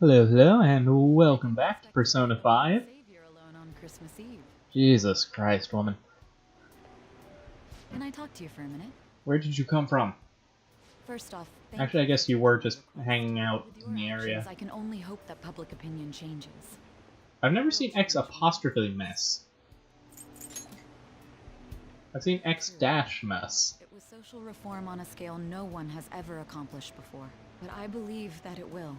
Hello, hello, and welcome back to Persona 5. Savior alone on Christmas Eve. Jesus Christ, woman. Can I talk to you for a minute? Where did you come from? First off, Actually, I guess you were just hanging out with in the your area. actions, I can only hope that public opinion changes. I've never seen X apostrophe mess. I've seen X dash mess. It was social reform on a scale no one has ever accomplished before, but I believe that it will.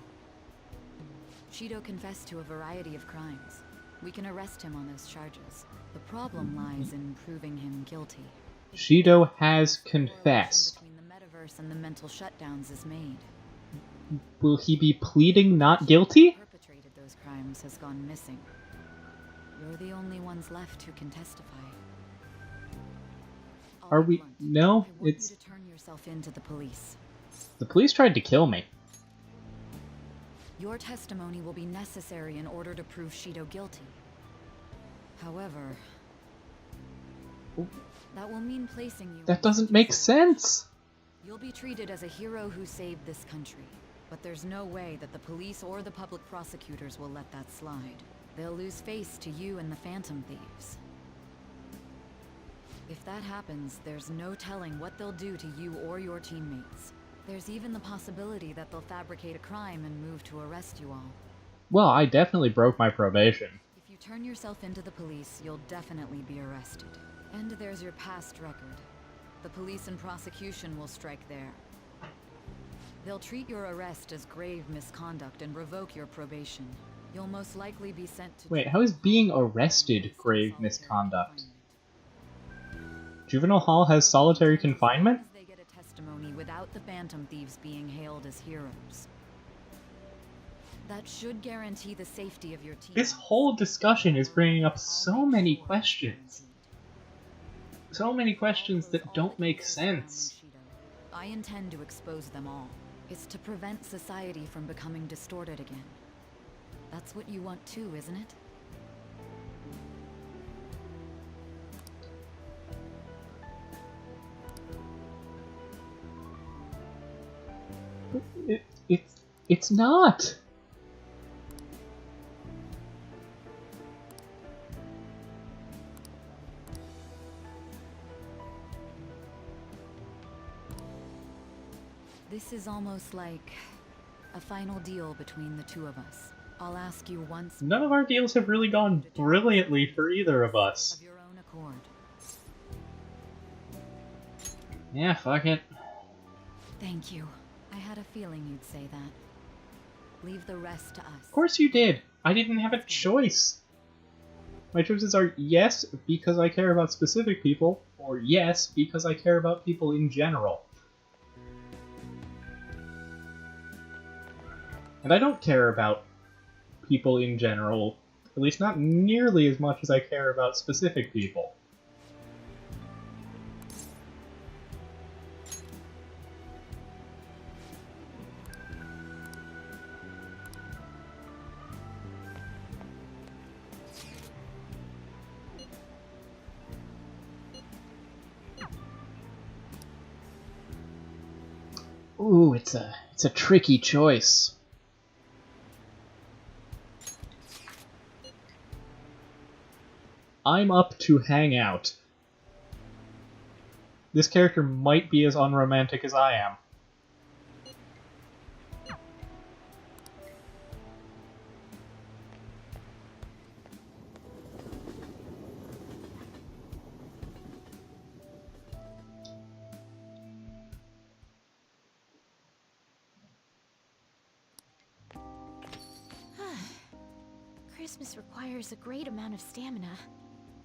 Shido confessed to a variety of crimes. We can arrest him on those charges. The problem lies in proving him guilty. Shido has The confessed. correlation between the metaverse and the mental shutdowns is made. Will he be pleading not guilty? Perpetrated those crimes has gone missing. You're the only ones left who can testify. Are we? No, I want it's... you to turn yourself in to the police. The police tried to kill me. Your testimony will be necessary in order to prove Shido guilty. However, that will mean placing you... That doesn't make sense! You'll be treated as a hero who saved this country. But there's no way that the police or the public prosecutors will let that slide. They'll lose face to you and the Phantom Thieves. If that happens, there's no telling what they'll do to you or your teammates. There's even the possibility that they'll fabricate a crime and move to arrest you all. Well, I definitely broke my probation. If you turn yourself into the police, you'll definitely be arrested. And there's your past record. The police and prosecution will strike there. They'll treat your arrest as grave misconduct and revoke your probation. You'll most likely be sent to... Wait, how is being arrested grave misconduct? Juvenile Hall has solitary confinement? They get a testimony without the Phantom Thieves being hailed as heroes. That should guarantee the safety of your team. This whole discussion is bringing up so many questions. So many questions that don't make sense. I intend to expose them all. It's to prevent society from becoming distorted again. That's what you want too, isn't it? It's not. This is almost like a final deal between the two of us. I'll ask you once None of our deals have really gone brilliantly for either of us. of your own accord. Yeah, fuck it. Thank you. I had a feeling you'd say that. Leave the rest to us. Of course you did. I didn't have a choice. My choices are yes, because I care about specific people, or yes, because I care about people in general. And I don't care about people in general, at least not nearly as much as I care about specific people. Ooh, it's a tricky choice. I'm up to hang out. This character might be as unromantic as I am. Christmas requires a great amount of stamina.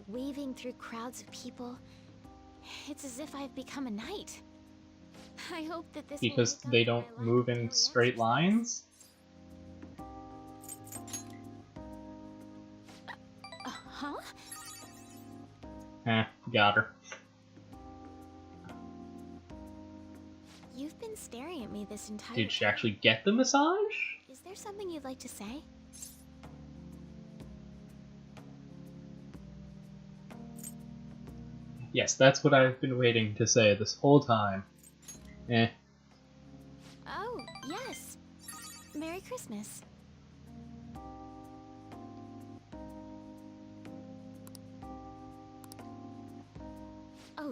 Waving through crowds of people, it's as if I've become a knight. I hope that this Because will make up they for don't my move lack in of straight lines? Huh? Got her. You've been staring at me this entire Did she time. actually get the massage? Is there something you'd like to say? Yes, that's what I've been waiting to say this whole time. Oh, yes. Merry Christmas.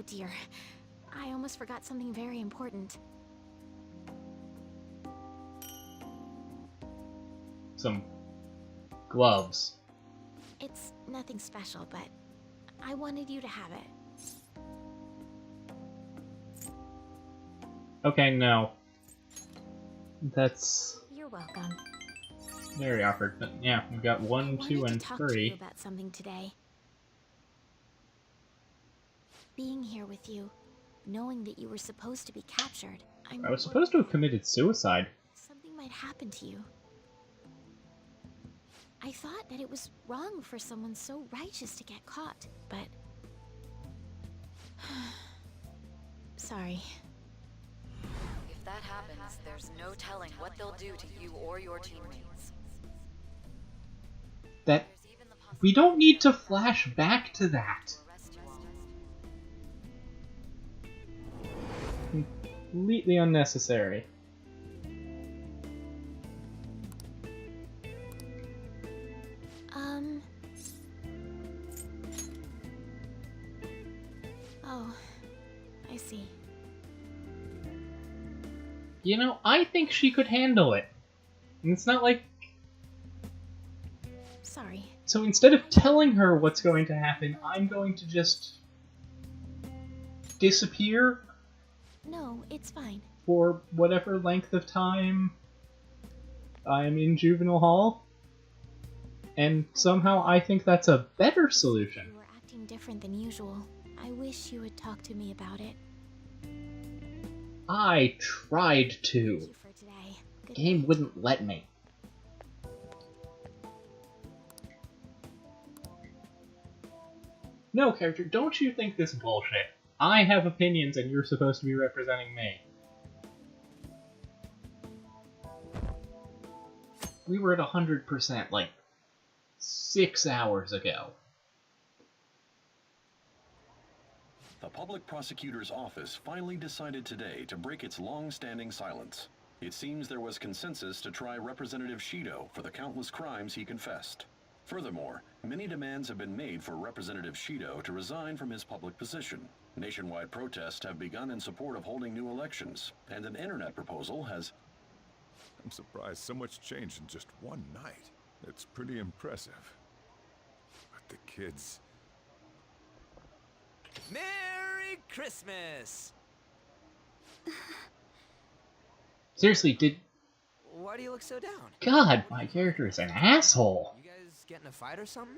dear. I almost forgot something very important. Some gloves. It's nothing special, but I wanted you to have it. Okay, no. That's You're welcome. very awkward. But yeah, we've got I 1, wanted 2, to and talk to you 3. about something today. Being here with you, knowing that you were supposed to be captured, I was supposed to have committed suicide. something might happen to you. I thought that it was wrong for someone so righteous to get caught, but... Sorry. If that happens, there's no telling what they'll do to you or your teammates. That There's even the we don't need to flash back to that. possibility to arrest you all. Completely unnecessary. Oh, I see. You know, I think she could handle it. And it's not like... Sorry. So instead of telling her what's going to happen, I'm going to just... disappear No, it's fine. for whatever length of time I'm in juvenile hall. And somehow I think that's a better solution. You were acting different than usual. I wish you would talk to me about it. I tried Thank to. you for today. Good Game night. wouldn't let me. No, character, don't you think this bullshit? I have opinions and you're supposed to be representing me. We were at 100% like 6 hours ago. The public prosecutor's office finally decided today to break its long-standing silence. It seems there was consensus to try Representative Shido for the countless crimes he confessed. Furthermore, many demands have been made for Representative Shido to resign from his public position. Nationwide protests have begun in support of holding new elections, and an internet proposal has... I'm surprised so much changed in just one night. It's pretty impressive. But the kids... Merry Christmas! Seriously, did... Why do you look so down? God, my character is an asshole. You guys get in a fight or something?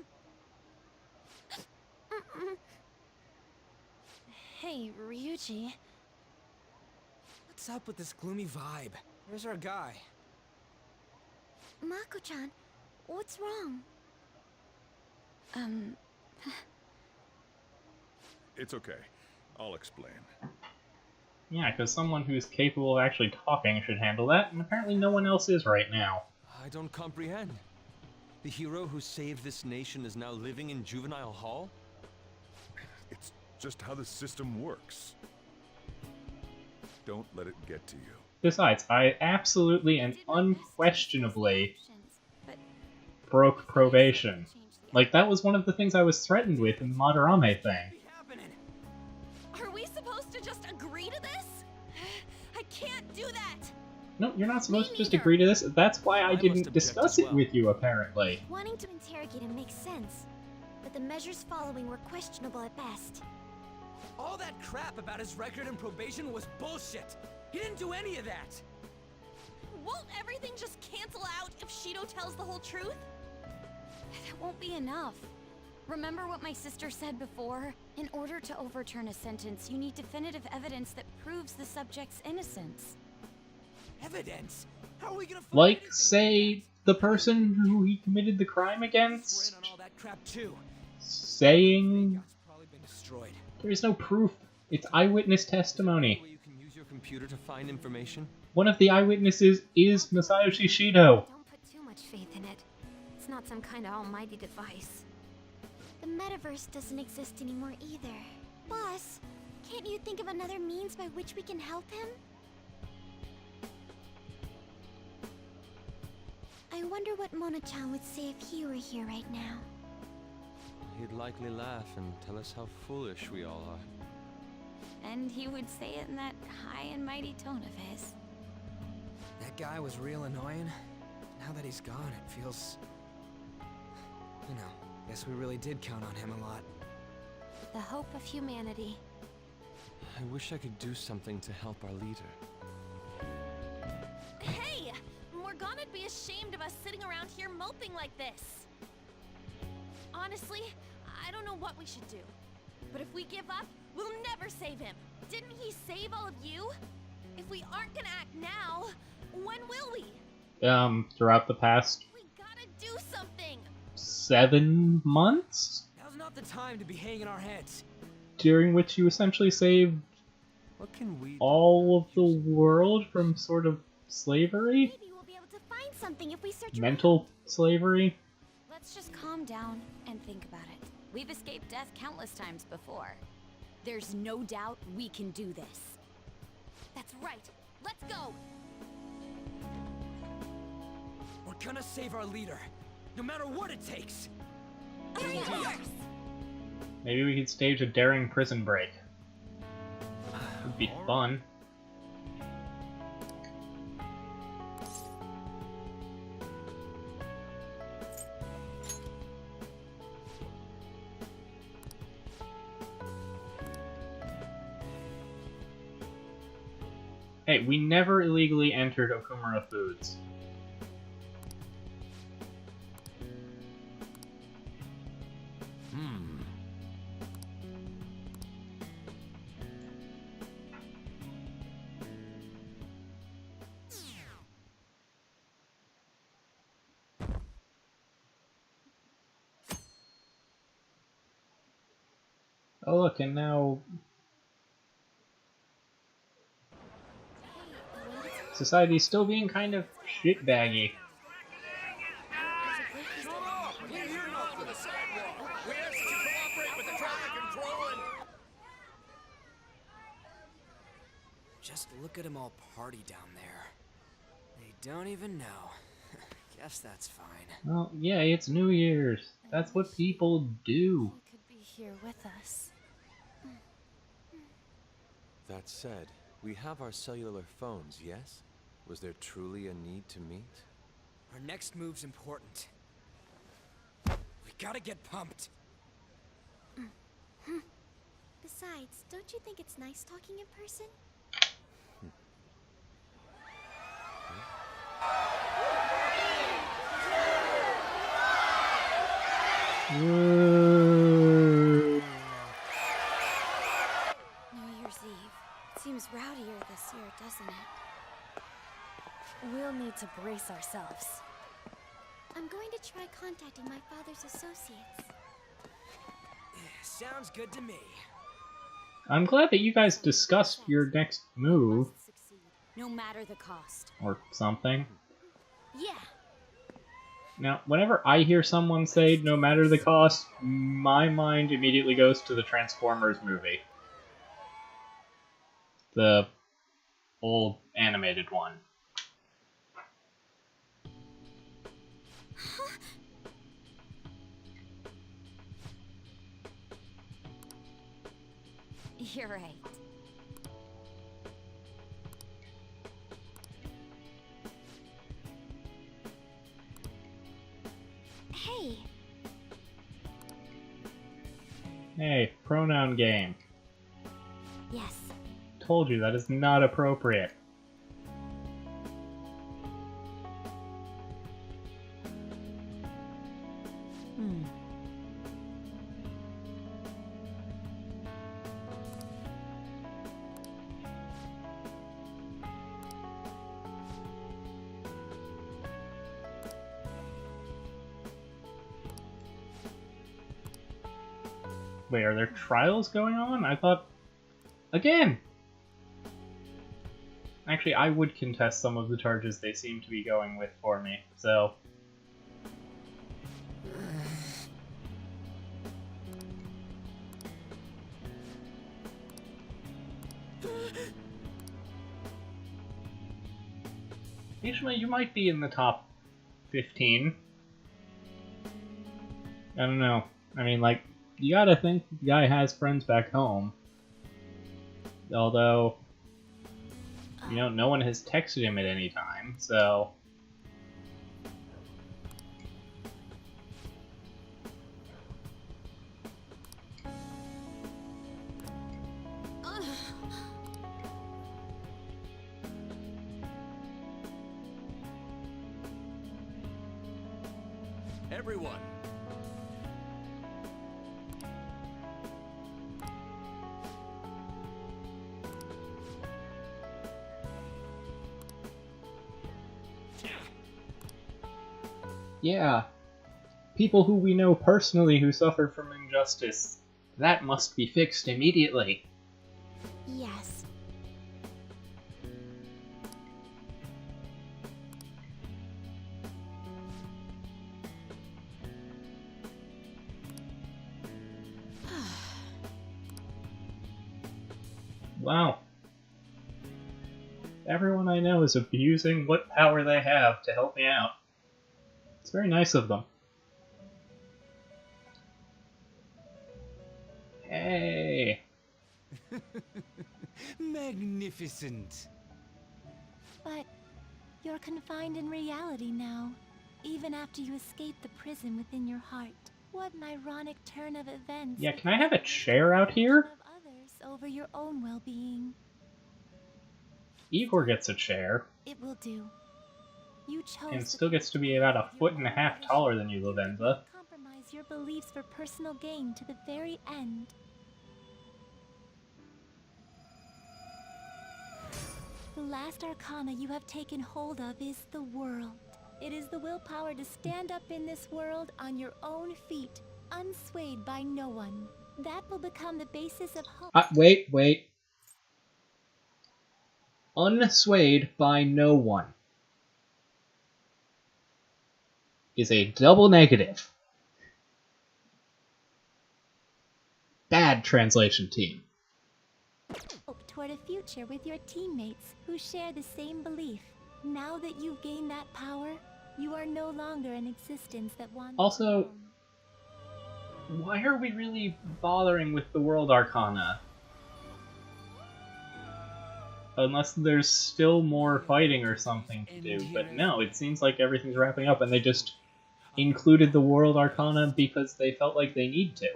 Hey, Ryuji. What's up with this gloomy vibe? Where's our guy? Mako-chan, what's wrong? It's okay. I'll explain. Yeah, because someone who's capable of actually talking should handle that, and apparently no one else is right now. I don't comprehend. The hero who saved this nation is now living in juvenile hall? It's just how the system works. Don't let it get to you. Besides, I absolutely and Did not miss unquestionably options, but broke probation. change the Like, that was one of the things I was threatened with in the Madarame thing. What's happening? Are we supposed to just agree to this? I can't do that! No, you're not supposed to just neither. agree to this. That's why I I must didn't object discuss as it well. with you, apparently. Wanting to interrogate him makes sense, but the measures following were questionable at best. All that crap about his record and probation was bullshit. He didn't do any of that. Won't everything just cancel out if Shido tells the whole truth? That won't be enough. Remember what my sister said before? In order to overturn a sentence, you need definitive evidence that proves the subject's innocence. Evidence? How are we gonna find Like, anything say, the person who he committed the crime like that? We're against in on all that crap too. saying Yacht's probably been destroyed. there's no proof. It's eyewitness testimony. Way you can use your computer to find information? One of the eyewitnesses is Masayoshi Shido. Don't put too much faith in it. It's not some kind of almighty device. The metaverse doesn't exist anymore either. Boss, can't you think of another means by which we can help him? I wonder what Mona-chan would say if he were here right now. He'd likely laugh and tell us how foolish we all are. And he would say it in that high and mighty tone of his. That guy was real annoying. Now that he's gone, it feels... You know, guess we really did count on him a lot. The hope of humanity. I wish I could do something to help our leader. Hey! Morgana'd be ashamed of us sitting around here moping like this. Honestly, I don't know what we should do. But if we give up, we'll never save him. Didn't he save all of you? If we aren't gonna act now, when will we? Throughout the past We gotta do something! 7 months? Now's not the time to be hanging our heads. During which you essentially saved What can we all of the world from sort of slavery? Maybe we'll be able to find something if we search Mental slavery? Let's just calm down and think about it. We've escaped death countless times before. There's no doubt we can do this. That's right. Let's go! We're gonna save our leader, no matter what it takes. Maybe we could stage a daring prison break. Would be fun. Hey, we never illegally entered Okumura Foods. Oh look, and now... Society's still being kind of shitbaggy. Just look at them all party down there. They don't even know. Guess that's fine. Well, yeah, it's New Year's. That's what people do. He could be here with us. That said, we have our cellular phones, yes? Was there truly a need to meet? Our next move's important. We gotta get pumped. Besides, don't you think it's nice talking in person? New Year's Eve. It seems rowdier this year, doesn't it? We'll need to brace ourselves. I'm going to try contacting my father's associates. Sounds good to me. I'm glad that you guys discussed your next move, Must succeed, no matter the cost. or something. Yeah. Now, whenever I hear someone say, no matter the cost, my mind immediately goes to the Transformers movie. The old animated one. You're right. Hey, Hey, pronoun game. yes. Told you that is not appropriate. Wait, are there trials going on? I thought... Again! Actually, I would contest some of the charges they seem to be going with for me, so... Ishmael, you might be in the top 15. I don't know. I mean, like, you gotta think the guy has friends back home. Although, you know, no one has texted him at any time, so... Everyone! Yeah. People who we know personally who suffer from injustice. That must be fixed immediately. Yes. Wow. Everyone I know is abusing what power they have to help me out. It's very nice of them. Hey! Magnificent. But you're confined in reality now, even after you escape the prison within your heart. What an ironic turn of events. Yeah, can I have a chair out here? Of others over your own well-being. Igor gets a chair, It will do. You chose and the still gets to be about a foot and a half taller than you, Lavenza. compromise your beliefs for personal gain to the very end. The last arcana you have taken hold of is the world. It is the willpower to stand up in this world on your own feet, unswayed by no one. That will become the basis of hope. Wait. Unswayed by no one is a double negative. Bad translation team. Hope toward a future with your teammates who share the same belief. Now that you've gained that power, you are no longer an existence that wants Also, to roam. why are we really bothering with the World Arcana? Unless there's still more fighting or something to do, but no, it seems like everything's wrapping up and they just included the World Arcana because they felt like they need to.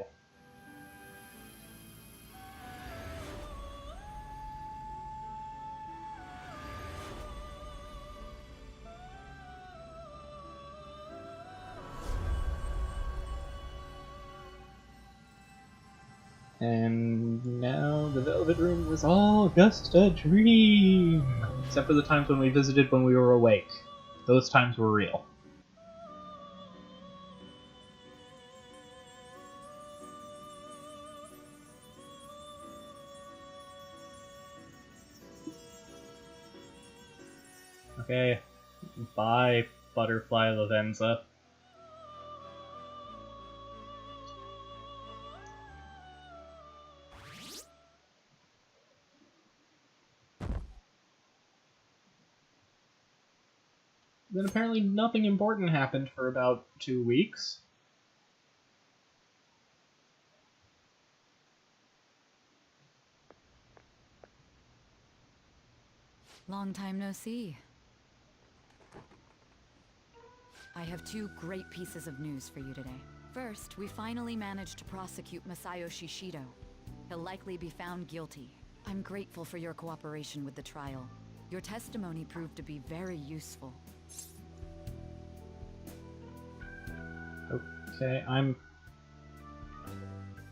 And now the Velvet Room was all just a dream! Except for the times when we visited when we were awake. Those times were real. Okay, bye, Butterfly Lavenza. Then apparently nothing important happened for about 2 weeks. Long time no see. I have 2 great pieces of news for you today. First, we finally managed to prosecute Masayoshi Shido. He'll likely be found guilty. I'm grateful for your cooperation with the trial. Your testimony proved to be very useful. Okay,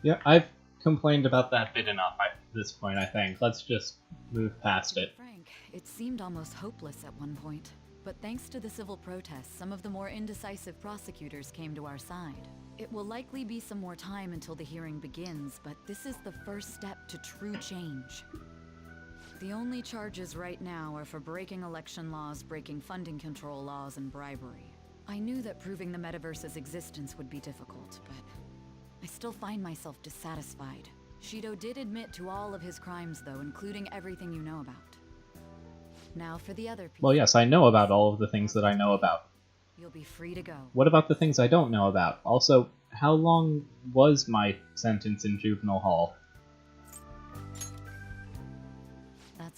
Yeah, I've complained about that bit enough at this point, I think. Let's just move past To be it. frank, it seemed almost hopeless at one point. But thanks to the civil protests, some of the more indecisive prosecutors came to our side. It will likely be some more time until the hearing begins, but this is the first step to true change. The only charges right now are for breaking election laws, breaking funding control laws, and bribery. I knew that proving the metaverse's existence would be difficult, but I still find myself dissatisfied. Shido did admit to all of his crimes, though, including everything you know about. Now for the other people. Well, yes, I know about all of the things that I know about. You'll be free to go. What about the things I don't know about? Also, how long was my sentence in juvenile hall?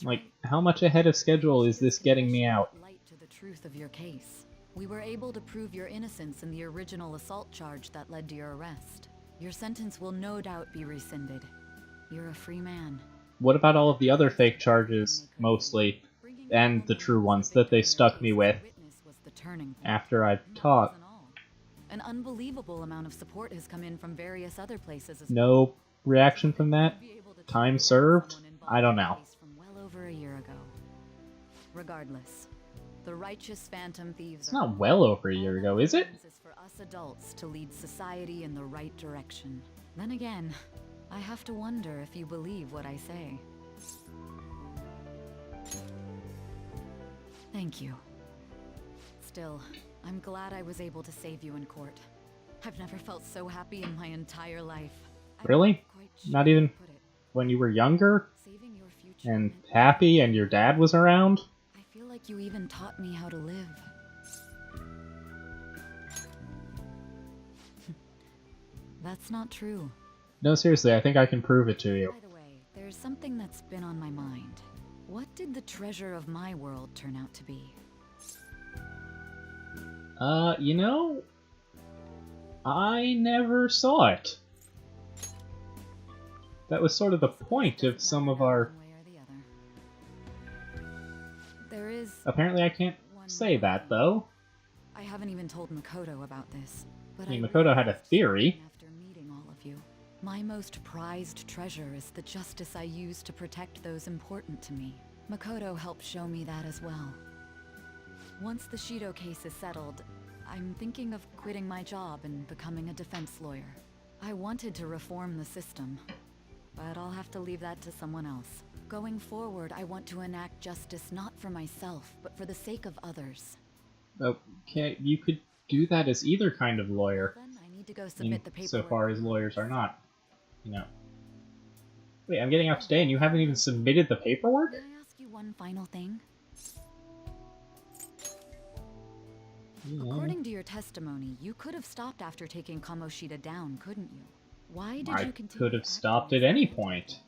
Like, how much ahead of schedule is this getting me out? Light to the truth of your case. We were able to prove your innocence in the original assault charge that led to your arrest. Your sentence will no doubt be rescinded. You're a free man. What about all of the other fake charges, mostly, and the true ones that they stuck me with after I talked? An unbelievable amount of support has come in from various other places as No reaction from that? Time served? I don't know. from well over a year ago. Regardless, the righteous phantom thieves It's not well over a year ago, is it? is for us adults to lead society in the right direction. Then again, I have to wonder if you believe what I say. Thank you. Still, I'm glad I was able to save you in court. I've never felt so happy in my entire life. I'm Really? not quite sure Not how even to put it. when you were younger Saving your future and meant happy and your dad was around? I feel like you even taught me how to live. That's not true. No, seriously, I think I can prove it to you. By the way, there's something that's been on my mind. What did the treasure of my world turn out to be? You know, I never saw it. That was sort of the point of some of our... One way or the other. There is... Apparently I can't say that, though. I haven't even told Makoto about this, but I mean, I Makoto had a realized theory. after meeting all of you, my most prized treasure is the justice I use to protect those important to me. Makoto helped show me that as well. Once the Shido case is settled, I'm thinking of quitting my job and becoming a defense lawyer. I wanted to reform the system, but I'll have to leave that to someone else. Going forward, I want to enact justice not for myself, but for the sake of others. Okay, you could do that as either kind of lawyer, Then I need to go submit the paperwork. so far as lawyers are not, you know. Wait, I'm getting out today and you haven't even submitted the paperwork? Can I ask you one final thing? Yeah. According to your testimony, you could have stopped after taking Kamoshida down, couldn't you? Why did I you continue? could have acting stopped as at any if- point.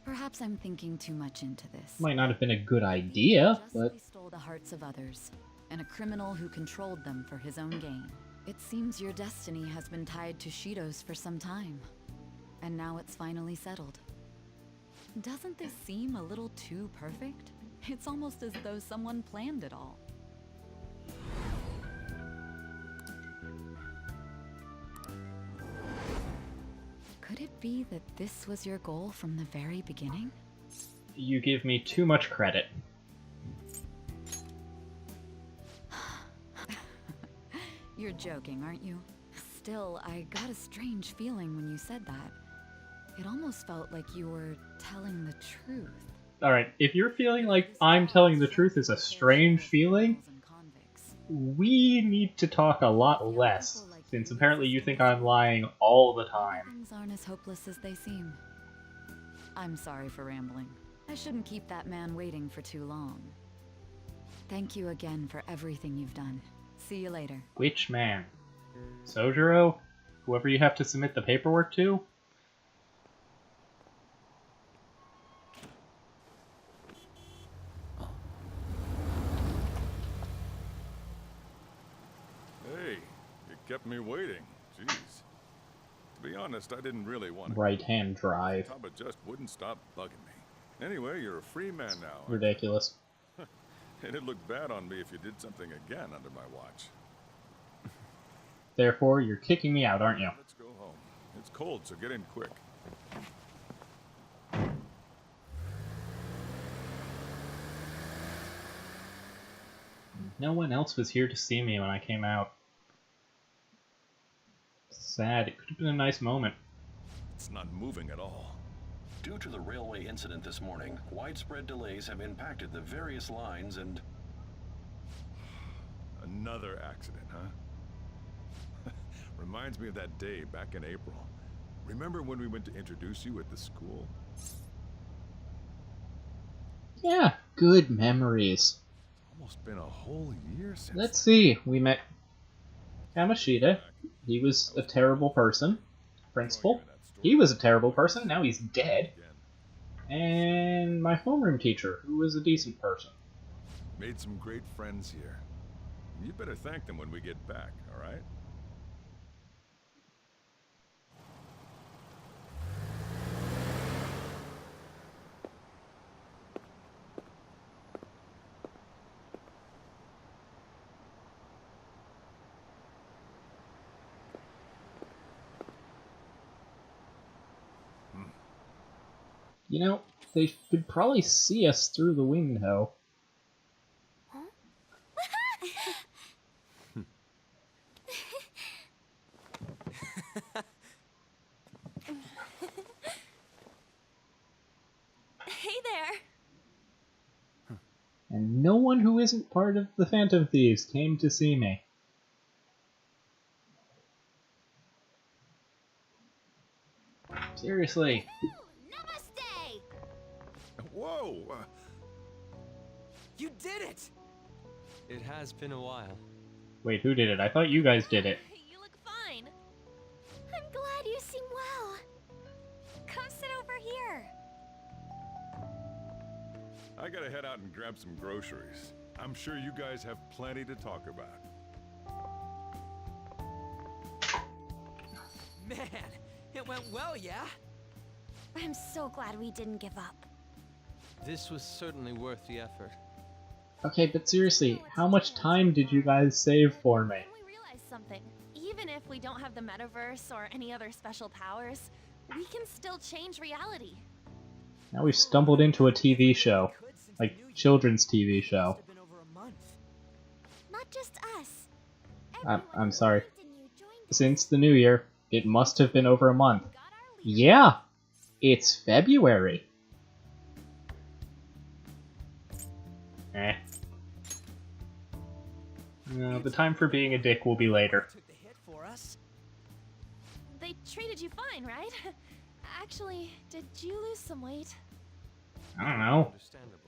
Perhaps I'm thinking too much into this. Might not have been a good idea, but Justly stole the hearts of others, and a criminal who controlled them for his own gain. It seems your destiny has been tied to Shido's for some time, and now it's finally settled. Doesn't this seem a little too perfect? It's almost as though someone planned it all. Could it be that this was your goal from the very beginning? you give me too much credit. You're joking, aren't you? Still, I got a strange feeling when you said that. It almost felt like you were telling the truth. Alright, if you're feeling like I'm telling the truth is a strange feeling, we need to talk a lot less, since apparently you think I'm lying all the time. Things aren't as hopeless as they seem. I'm sorry for rambling. I shouldn't keep that man waiting for too long. Thank you again for everything you've done. See you later. Which man? Sojiro? Whoever you have to submit the paperwork to? Hey, you kept me waiting. Jeez. To be honest, I didn't really want to. Right-hand drive. Taba just wouldn't stop bugging me. Anyway, you're a free man now. Ridiculous. And it'd look bad on me if you did something again under my watch. Therefore, you're kicking me out, aren't you? Let's go home. It's cold, so get in quick. No one else was here to see me when I came out. Sad. It could have been a nice moment. It's not moving at all. Due to the railway incident this morning, widespread delays have impacted the various lines and... Another accident, huh? Reminds me of that day back in April. Remember when we went to introduce you at the school? Yeah, good memories. Almost been a whole year since. Let's see. We met Kamoshida. He was a terrible person. Principal. He was a terrible person. Now he's dead. and my homeroom teacher, who was a decent person. Made some great friends here. You better thank them when we get back, all right? You know, they could probably see us through the window. Hey there. And no one who isn't part of the Phantom Thieves came to see me. Seriously. Namaste! Whoa! You did it! It has been a while. Wait, who did it? I thought you guys did it. You look fine. I'm glad you seem well. Come sit over here. I gotta head out and grab some groceries. I'm sure you guys have plenty to talk about. Man, it went well, yeah? I'm so glad we didn't give up. This was certainly worth the effort. Okay, but seriously, how much time did you guys save for me? And we realized something. Even if we don't have the metaverse or any other special powers, we can still change reality. Now we've stumbled into a TV show. Like, children's TV show. It's been over a month. Not just us. I'm sorry. Everyone who believed in you joined us. Since the new year, it must have been over a month. Got our leader. Yeah! It's February. Eh. No, the time for being a dick will be later. Took the hit for us. They treated you fine, right? Actually, did you lose some weight? I don't know. Understandable.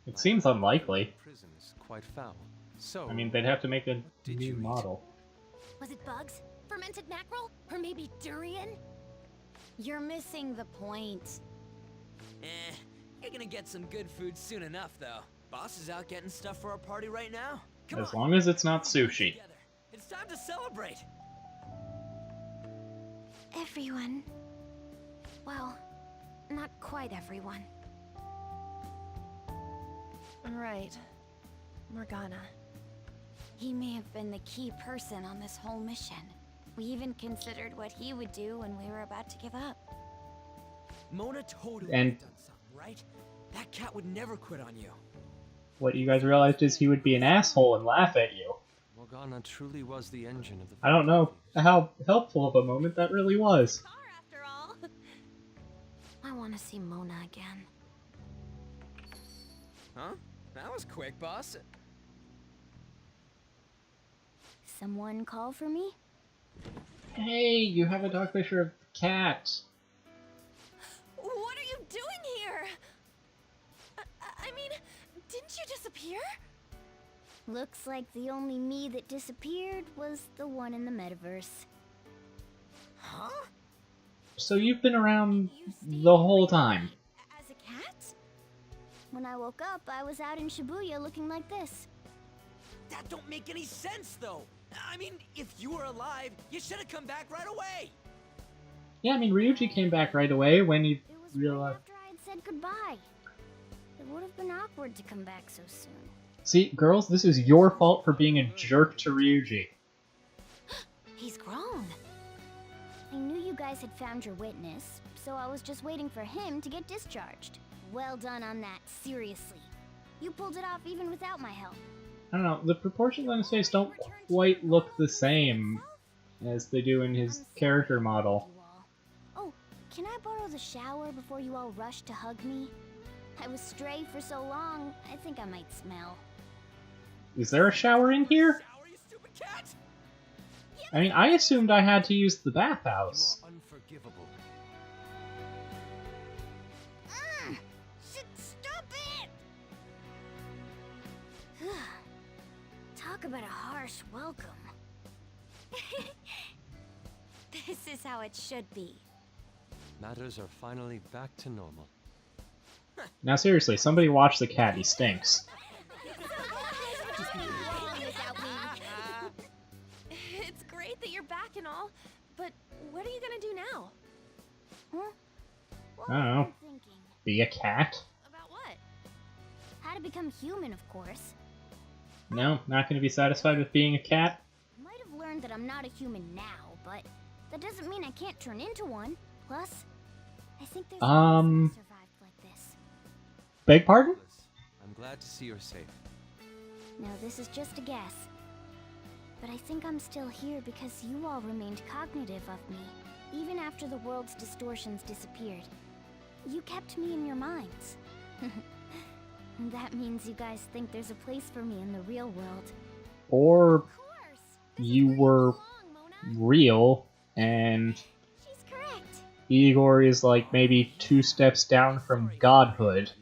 It seems unlikely. Prison is quite foul. So, I mean, they'd have to make a Did new you eat? model. Was it bugs? Fermented mackerel? Or maybe durian? You're missing the point. You're gonna get some good food soon enough, though. Boss is out getting stuff for our party right now. Come As on, long as it's not sushi. together. It's time to celebrate. Everyone. Well, not quite everyone. Right. Morgana. He may have been the key person on this whole mission. We even considered what he would do when we were about to give up. Mona totally And- done something, right? That cat would never quit on you. What you guys realized is he would be an asshole and laugh at you. Morgana truly was the engine of the I don't know how helpful of a moment that really was. Car, after all. I want to see Mona again. Huh? That was quick, boss. Someone call for me? Hey, you have a dog picture of the cat. What are you doing here? I mean, didn't you disappear? Looks like the only me that disappeared was the one in the metaverse. Huh? So you've been around the whole time. As a cat? When I woke up, I was out in Shibuya looking like this. That don't make any sense, though. I mean, if you were alive, you should have come back right away. Yeah, I mean, Ryuji came back right away when he It was right realized... after I had said goodbye. It would have been awkward to come back so soon. See, girls, this is your fault for being a jerk to Ryuji. He's grown. I knew you guys had found your witness, so I was just waiting for him to get discharged. Well done on that, seriously. You pulled it off even without my help. I don't know, the proportions on his face don't quite look the same as they do in his character model. You all. Oh, can I borrow the shower before you all rush to hug me? I was stray for so long, I think I might smell. Is there a shower in here? Shower, you stupid cat! I mean, I assumed I had to use the bathhouse. You are unforgivable. Stop it! Talk about a harsh welcome. This is how it should be. Matters are finally back to normal. Now seriously, somebody watch the cat, he stinks. It's great that you're back and all, but what are you gonna do now? Huh? I don't know. Thinking. Be a cat? About what? How to become human, of course. No, not gonna be satisfied with being a cat? I might have learned that I'm not a human now, but that doesn't mean I can't turn into one. Plus, I think there's ways I survived like this. Beg pardon? I'm glad to see you're safe. Now, this is just a guess. But I think I'm still here because you all remained cognitive of me, even after the world's distortions disappeared. You kept me in your minds. That means you guys think there's a place for me in the real world. Or Of course. This is you where were belong, Mona. real, and She's correct. Igor is like maybe 2 steps down from godhood.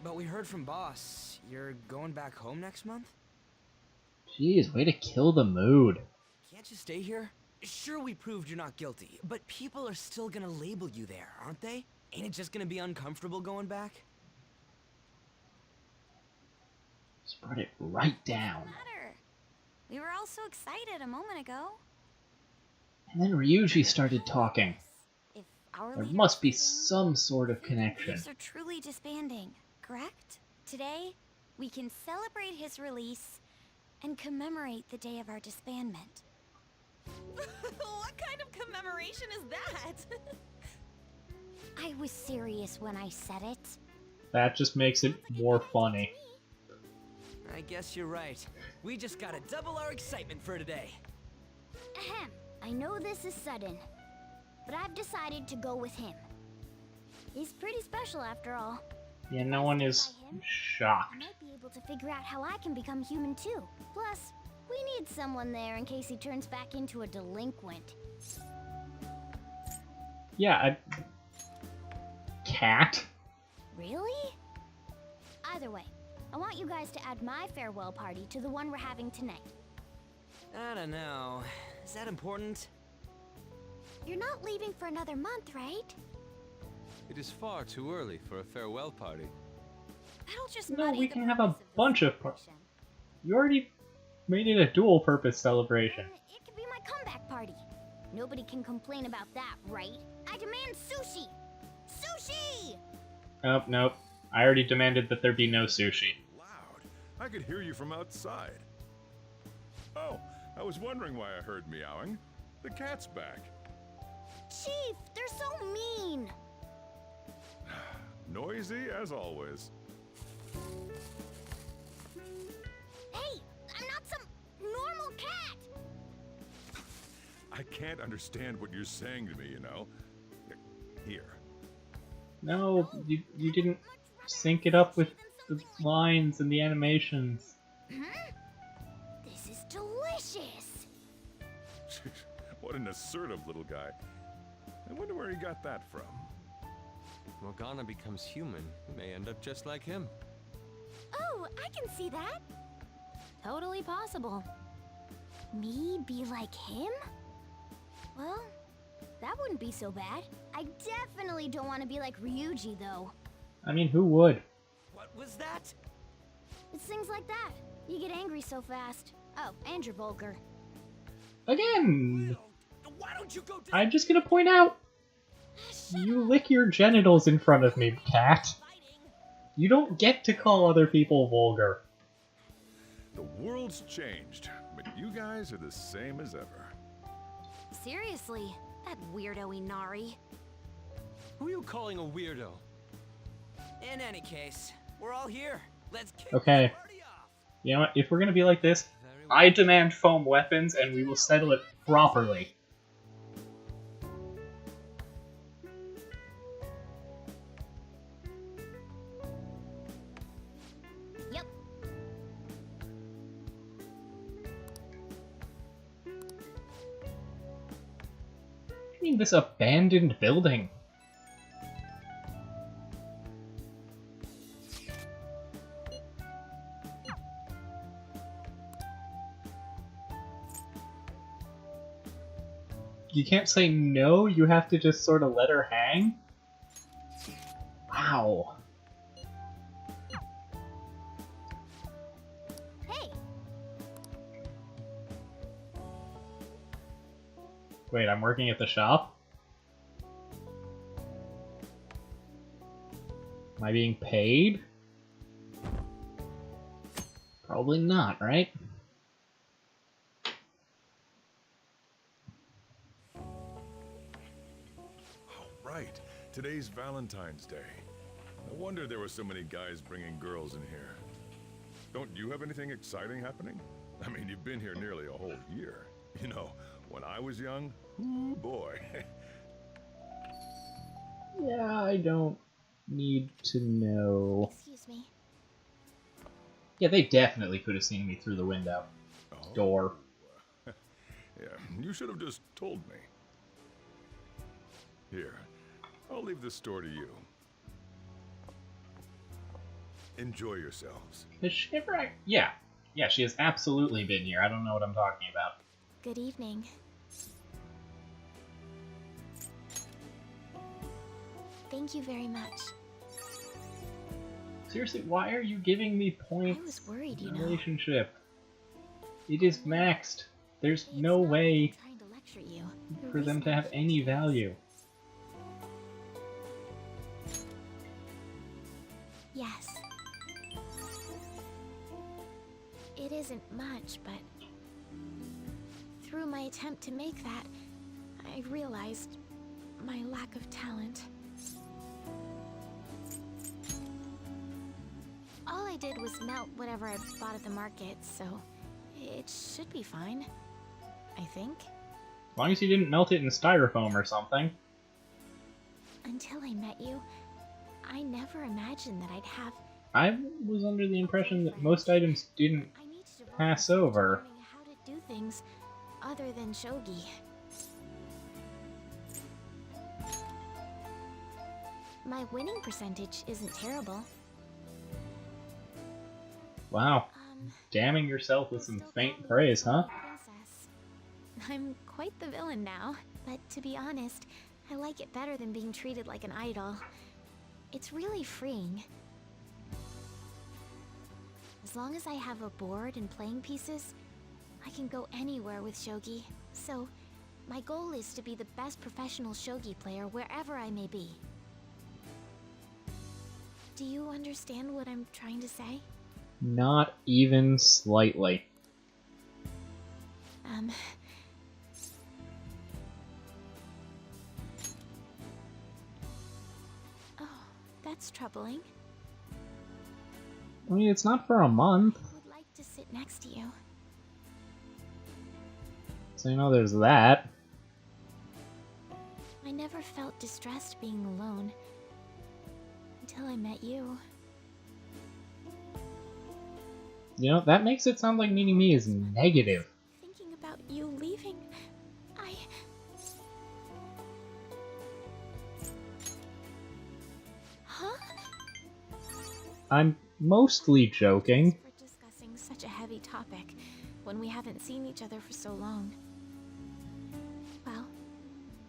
But we heard from Boss. You're going back home next month? Jeez, way to kill the mood. Can't you stay here? Sure, we proved you're not guilty, but people are still gonna label you there, aren't they? Ain't it just gonna be uncomfortable going back? Just brought it right down. Matter. We were all so excited a moment ago. And then Ryuji started talking. If our There leaders must be are saying some sort of the connection. leaders are truly disbanding, correct? Today, we can celebrate his release and commemorate the day of our disbandment. What kind of commemoration is that? I was serious when I said it. That just makes it more funny. I guess you're right. We just gotta double our excitement for today. Ahem. I know this is sudden, but I've decided to go with him. He's pretty special after all. Yeah, no one is I shocked. might be able to figure out how I can become human too. Plus, we need someone there in case he turns back into a delinquent. Yeah, a cat? Really? Either way, I want you guys to add my farewell party to the one we're having tonight. I don't know. Is that important? You're not leaving for another month, right? It is far too early for a farewell party. That'll just No, muddy we the can have a purpose of bunch this of celebration. You already made it a dual-purpose celebration. It could be my comeback party. Nobody can complain about that, right? I demand sushi! Sushi! Oh, nope. I already demanded that there be no sushi. Loud. I could hear you from outside. Oh, I was wondering why I heard meowing. The cat's back. Chief, they're so mean! Noisy as always. Hey, I'm not some normal cat! I can't understand what you're saying to me, you know. Here. No, you didn't sync it up with the lines and the animations. This is delicious! What an assertive little guy. I wonder where he got that from. If Morgana becomes human, we may end up just like him. Oh, I can see that. Totally possible. Me be like him? Well, that wouldn't be so bad. I definitely don't want to be like Ryuji, though. I mean, who would? What was that? It's things like that. You get angry so fast. Oh, and you're vulgar. Again! Why don't you go to I'm just gonna point out, you lick your genitals in front of me, cat. You don't get to call other people vulgar. The world's changed, but you guys are the same as ever. Seriously, that weirdo Inari. Who are you calling a weirdo? In any case, we're all here. Let's kick Okay. this party off. You know what? If we're gonna be like this, Very well. I demand foam weapons and we will settle it properly. Yep. I mean, this abandoned building. You can't say no, you have to just sort of let her hang? Ow! Hey, Wait, I'm working at the shop? Am I being paid? Probably not, right? Oh, right. Today's Valentine's Day. No wonder there were so many guys bringing girls in here. Don't you have anything exciting happening? I mean, you've been here nearly a whole year. You know, when I was young, ooh boy. Yeah, I don't need to know. Excuse me. Yeah, they definitely could have seen me through the window. Oh. Door. Yeah, you should have just told me. Here, I'll leave this store to you. Enjoy yourselves. Has she ever... Yeah. Yeah, she has absolutely been here. I don't know what I'm talking about. Good evening. Thank you very much. Seriously, why are you giving me points? I was worried, you in know. relationship? It is maxed. There's It's no not way like I'm trying to lecture you. The for them reason to have any value. Yes. It isn't much, but through my attempt to make that, I realized my lack of talent. All I did was melt whatever I bought at the market, so it should be fine. I think. As long as you didn't melt it in styrofoam or something. Until I met you, I never imagined that I'd have. I was under the impression that most items didn't I need to devote pass myself to over. learning how to do things other than shogi. My winning percentage isn't terrible. Wow. Damning yourself with some faint praise, huh? Princess. I'm quite the villain now, but to be honest, I like it better than being treated like an idol. It's really freeing. As long as I have a board and playing pieces, I can go anywhere with shogi. So, my goal is to be the best professional shogi player wherever I may be. Do you understand what I'm trying to say? Not even slightly. Oh, that's troubling. I mean, it's not for a month, I would like to sit next to you. so you know there's that. I never felt distressed being alone. Until I met you. You know, that makes it sound like meeting me is negative. Thinking about you leaving, Huh? I'm mostly joking. For discussing such a heavy topic when we haven't seen each other for so long. Well,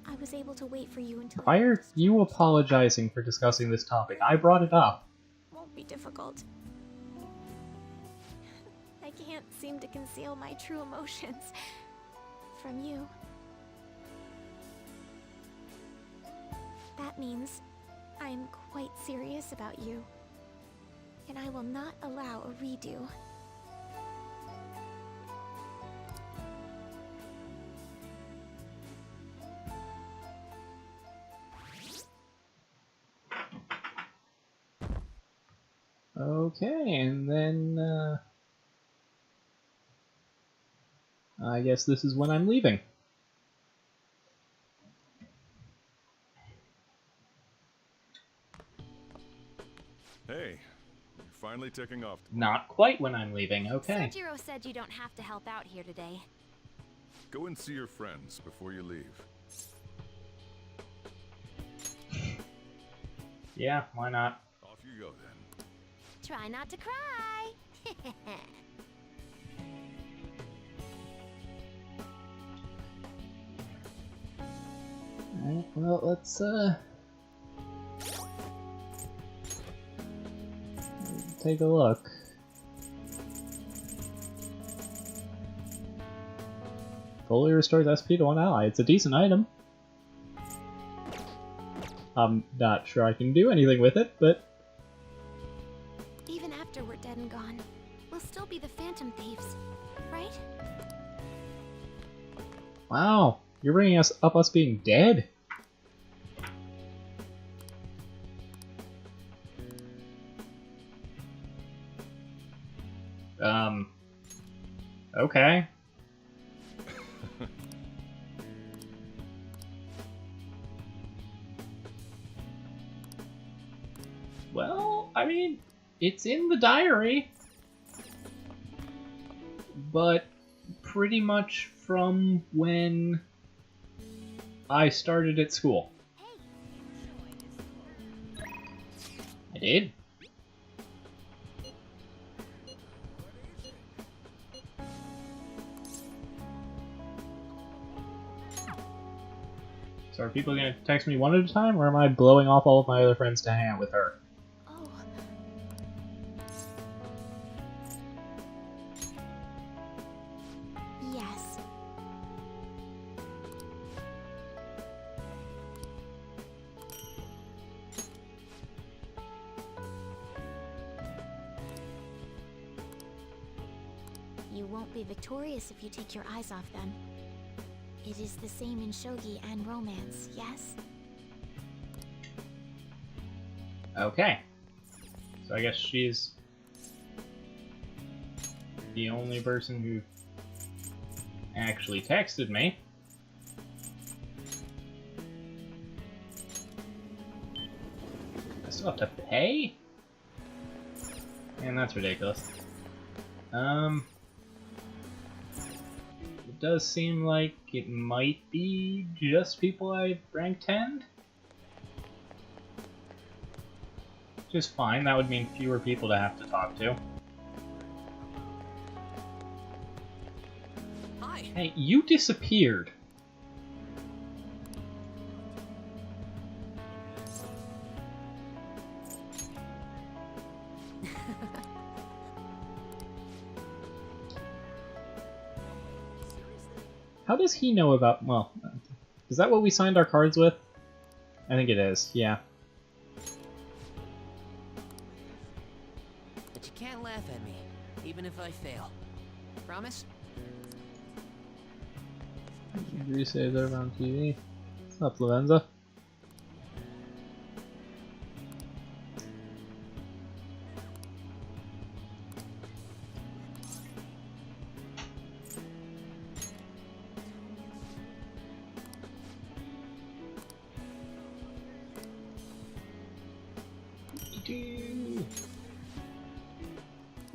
I was able to wait for you until. Why are you apologizing for discussing this topic? I brought it up. Won't be difficult. I can't seem to conceal my true emotions from you. That means I'm quite serious about you, and I will not allow a redo. Okay, and then, I guess this is when I'm leaving. Hey, you're finally taking off. Not quite when I'm leaving, okay. Sojiro said you don't have to help out here today. Go and see your friends before you leave. Yeah, why not? Off you go then. Try not to cry. Alright, well, let's, take a look. Fully restores SP to one ally. It's a decent item. I'm not sure I can do anything with it, but... Even after we're dead and gone, we'll still be the Phantom Thieves, right? Wow, you're bringing us up us being dead? Okay. Well, I mean, it's in the diary. But pretty much from when I started at school. I did. So are people gonna text me one at a time, or am I blowing off all of my other friends to hang out with her? Oh. Yes. You won't be victorious if you take your eyes off them. It is the same in shogi and romance, yes? Okay. So I guess she's the only person who actually texted me. I still have to pay? Man, that's ridiculous. It does seem like it might be just people I rank 10'd. Which is fine, that would mean fewer people to have to talk to. Hi. Hey, you disappeared. How does he know about... well, is that what we signed our cards with? I think it is, yeah. But you can't laugh at me, even if I fail. Promise? Resaved over on TV. What's up, Lavenza?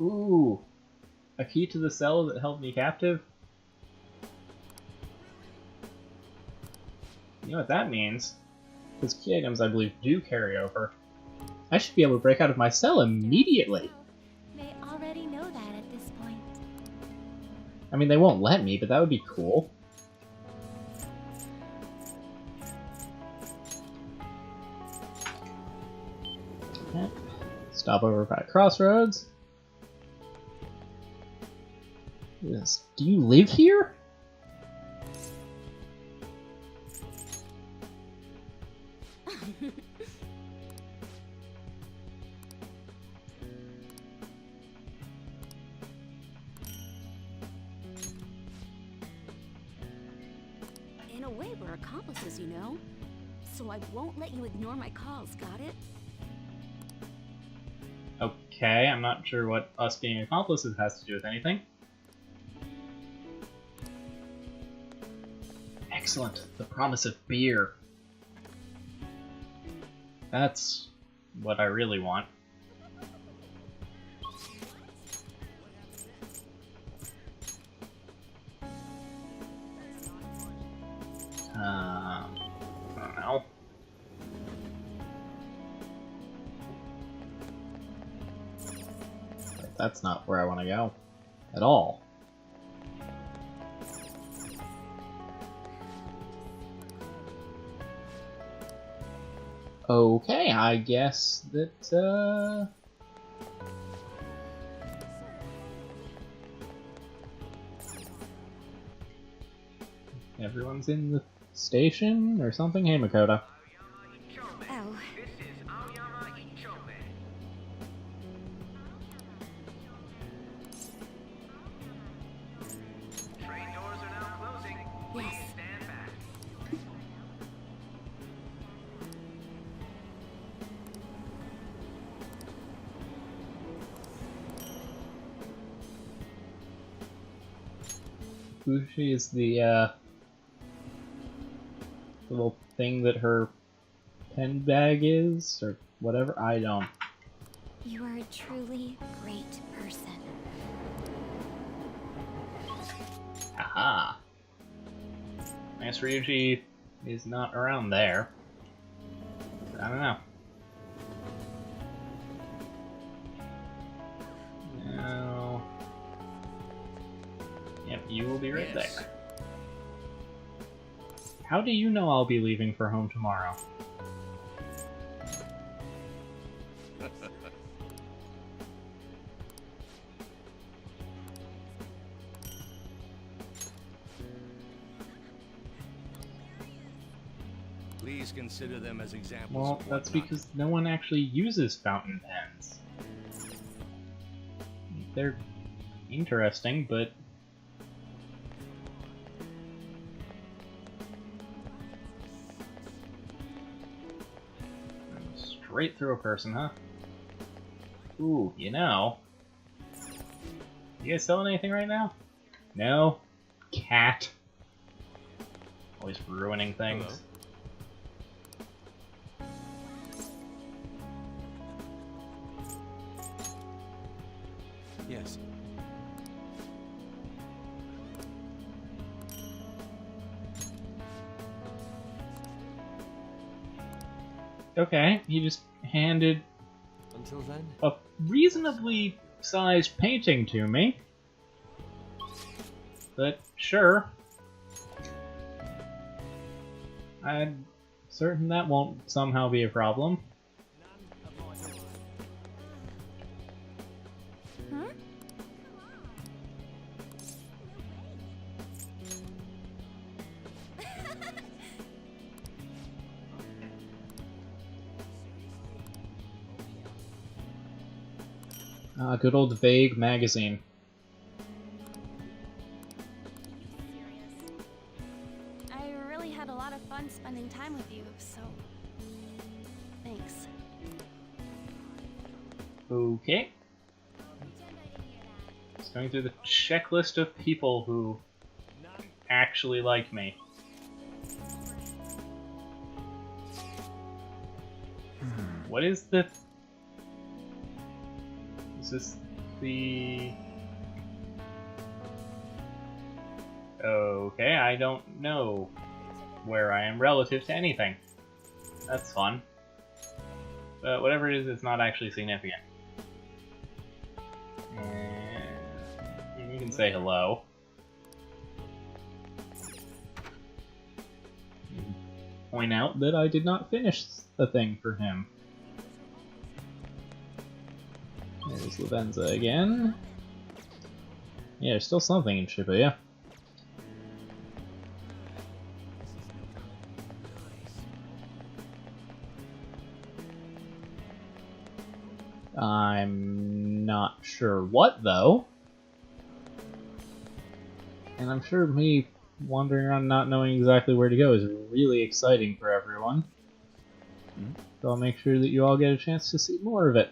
Ooh, a key to the cell that held me captive? You know what that means? Because key items, I believe, do carry over. I should be able to break out of my cell immediately. They already know that at this point. I mean, they won't let me, but that would be cool. Okay. Stop over by Crossroads. Yes. Do you live here? In a way, we're accomplices, you know? So I won't let you ignore my calls, got it? Okay, I'm not sure what us being accomplices has to do with anything. Excellent. The promise of beer. That's what I really want. I don't know. But that's not where I want to go. At all. Okay, I guess that, Everyone's in the station or something? Hey, Makoto. Oh. Yes. Bushi is the little thing that her pen bag is, or whatever. I don't. You are a truly great person. Aha! I guess Ryuji is not around there. I don't know. No. Yep, you will be right there. How do you know I'll be leaving for home tomorrow? Please consider them as examples. Well, of that's what not because no one actually uses fountain pens. They're interesting, but... Straight through a person, huh? Ooh, you know... You guys selling anything right now? No? Cat. Always ruining things. Hello. Yes. Okay, he just handed Until then? a reasonably sized painting to me. But sure. I'm certain that won't somehow be a problem. Huh? Good old Vague magazine. I really had a lot of fun spending time with you, so... Thanks. Okay. Just going through the checklist of people who actually like me. What is the... Is this the... Okay, I don't know where I am relative to anything. That's fun. But whatever it is, it's not actually significant. And you can say hello. Point out that I did not finish the thing for him. There's Lavenza again. Yeah, there's still something in Shibuya. I'm not sure what, though. And I'm sure me wandering around not knowing exactly where to go is really exciting for everyone. So I'll make sure that you all get a chance to see more of it.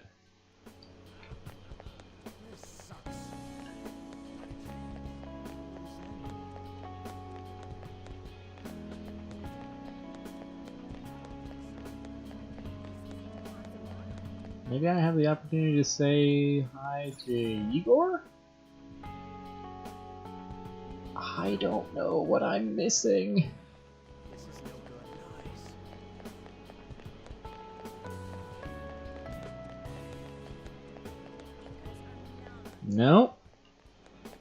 Maybe I have the opportunity to say hi to Igor? I don't know what I'm missing. No.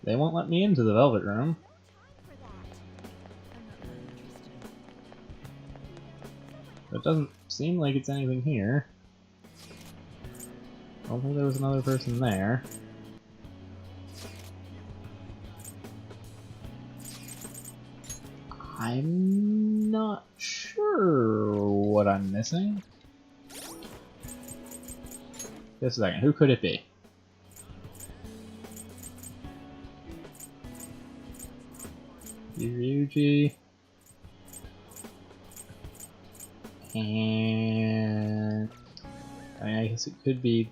They won't let me into the Velvet Room. It doesn't seem like it's anything here. I don't think there was another person there. I'm not sure what I'm missing. Just a second, who could it be? Ryuji. And I mean, I guess it could be.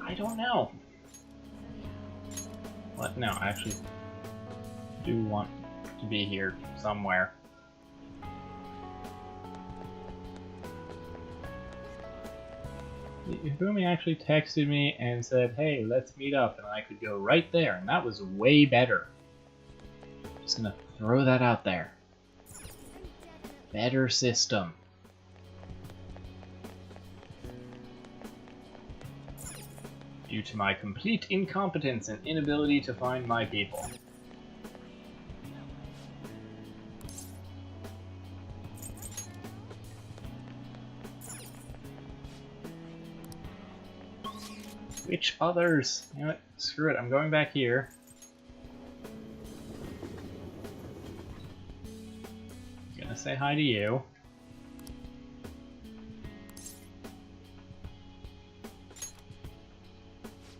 I don't know. What? No, I actually do want to be here somewhere. Hifumi actually texted me and said, hey, let's meet up, and I could go right there, and that was way better. Just gonna throw that out there. Better system. Due to my complete incompetence and inability to find my people. Which others? You know what? Screw it, I'm going back here. Gonna say hi to you.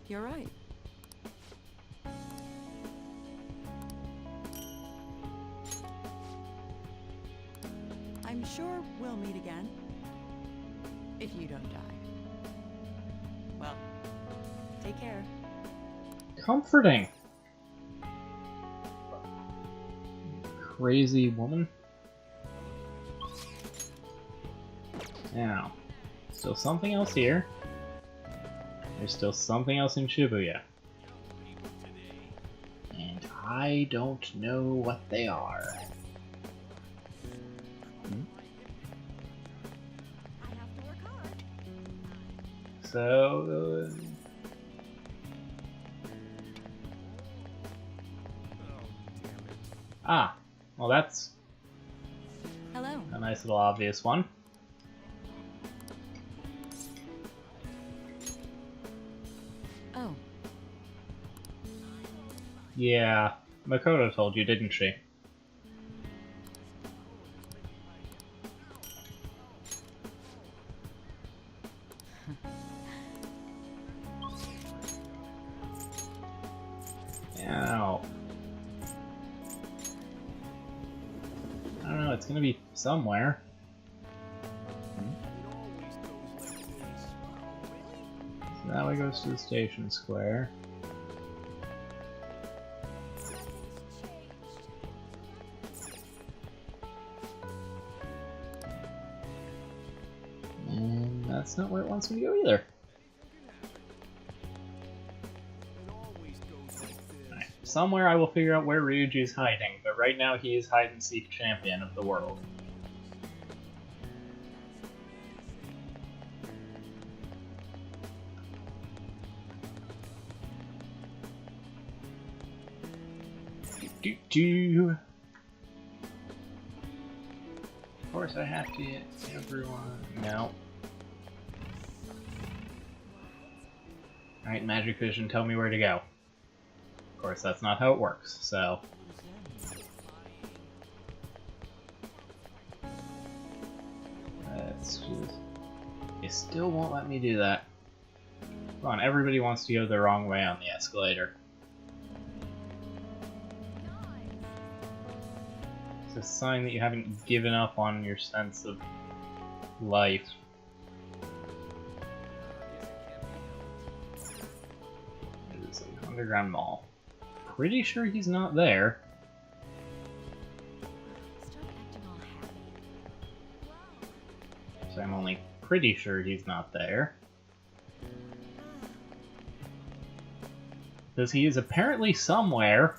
You're right. I'm sure we'll meet again. If you don't die. Well, take care. Comforting. Crazy woman. Now, still something else here. There's still something else in Shibuya. And I don't know what they are. So... ah, well that's Hello. a nice little obvious one. Oh. Yeah, Makoto told you, didn't she? Ow. I don't know, it's gonna be somewhere. So that way goes to the station square. And that's not where it wants me to go either. Alright, somewhere I will figure out where Ryuji is hiding, but right now he is hide-and-seek champion of the world. Of course I have to get everyone. No. Alright, Magic Vision, tell me where to go. Of course, that's not how it works, so... Let's just... It still won't let me do that. Come on, everybody wants to go the wrong way on the escalator. It's a sign that you haven't given up on your sense of life. It is an underground mall. Pretty sure he's not there. So I'm only pretty sure he's not there. Because he is apparently somewhere.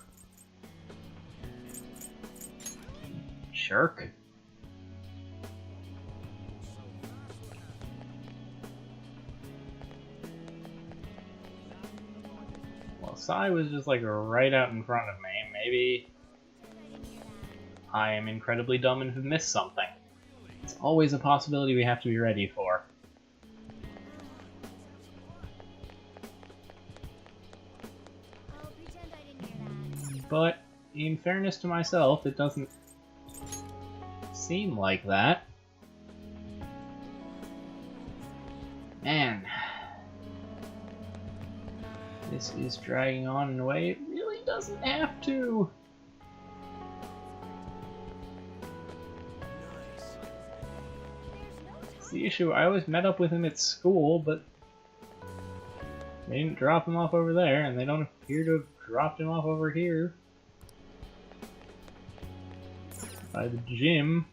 Jerk. Well, Sai was just like right out in front of me. Maybe I am incredibly dumb and have missed something. It's always a possibility we have to be ready for. But in fairness to myself, it doesn't seem like that. Man, this is dragging on in a way it really doesn't have to. It's the issue. I always met up with him at school, but they didn't drop him off over there, and they don't appear to have dropped him off over here. By the gym.